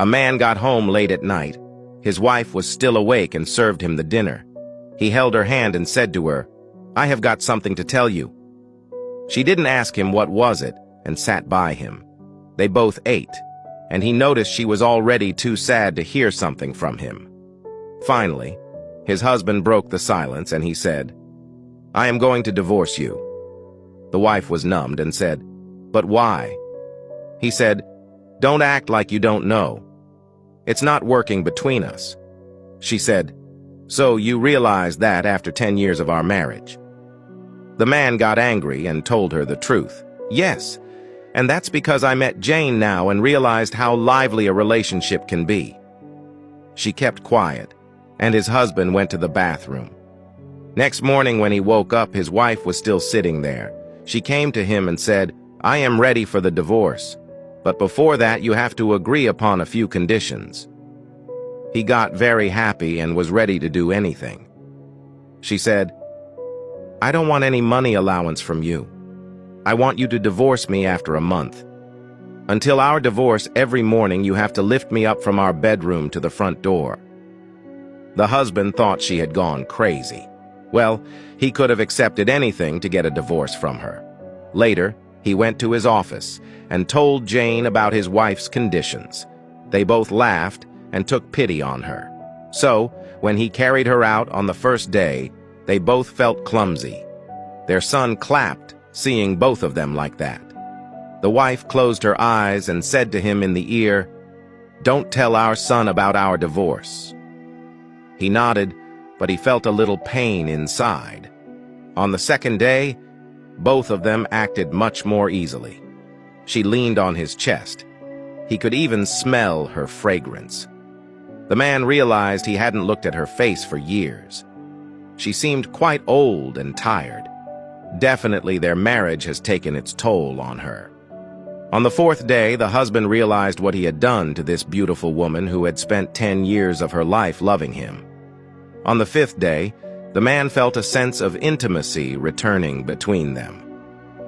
A man got home late at night. His wife was still awake and served him the dinner. He held her hand and said to her, "I have got something to tell you." She didn't ask him what was it and sat by him. They both ate, and he noticed she was already too sad to hear something from him. Finally, his husband broke the silence and he said, "I am going to divorce you." The wife was numbed and said, "But why?" He said, "Don't act like you don't know. It's not working between us." She said, "So you realize that after 10 years of our marriage?" The man got angry and told her the truth. "Yes, and that's because I met Jane now and realized how lively a relationship can be." She kept quiet, and his husband went to the bathroom. Next morning when he woke up, his wife was still sitting there. She came to him and said, "I am ready for the divorce, but before that you have to agree upon a few conditions." He got very happy and was ready to do anything. She said, "I don't want any money allowance from you. I want you to divorce me after a month. Until our divorce, every morning you have to lift me up from our bedroom to the front door." The husband thought she had gone crazy. Well, he could have accepted anything to get a divorce from her. Later, he went to his office and told Jane about his wife's conditions. They both laughed and took pity on her. So, when he carried her out on the first day, they both felt clumsy. Their son clapped, seeing both of them like that. The wife closed her eyes and said to him in the ear, "Don't tell our son about our divorce." He nodded, but he felt a little pain inside. On the second day, both of them acted much more easily. She leaned on his chest. He could even smell her fragrance. The man realized he hadn't looked at her face for years. She seemed quite old and tired. Definitely their marriage has taken its toll on her. On the fourth day, the husband realized what he had done to this beautiful woman who had spent 10 years of her life loving him. On the fifth day, the man felt a sense of intimacy returning between them.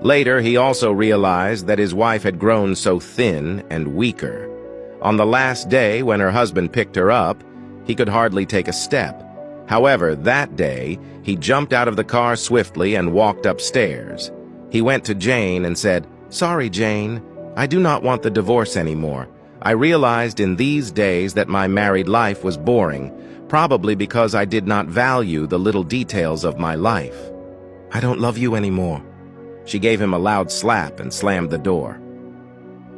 Later, he also realized that his wife had grown so thin and weaker. On the last day, when her husband picked her up, he could hardly take a step. However, that day, he jumped out of the car swiftly and walked upstairs. He went to Jane and said, "Sorry, Jane, I do not want the divorce anymore. I realized in these days that my married life was boring, probably because I did not value the little details of my life. I don't love you anymore." She gave him a loud slap and slammed the door.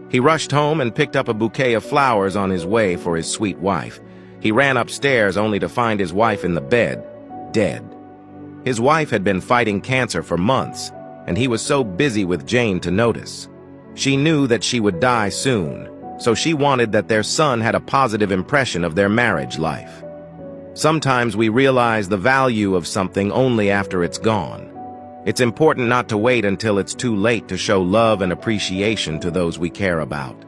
He rushed home and picked up a bouquet of flowers on his way for his sweet wife. He ran upstairs only to find his wife in the bed, dead. His wife had been fighting cancer for months, and he was so busy with Jane to notice. She knew that she would die soon, so she wanted that their son had a positive impression of their marriage life. Sometimes we realize the value of something only after it's gone. It's important not to wait until it's too late to show love and appreciation to those we care about.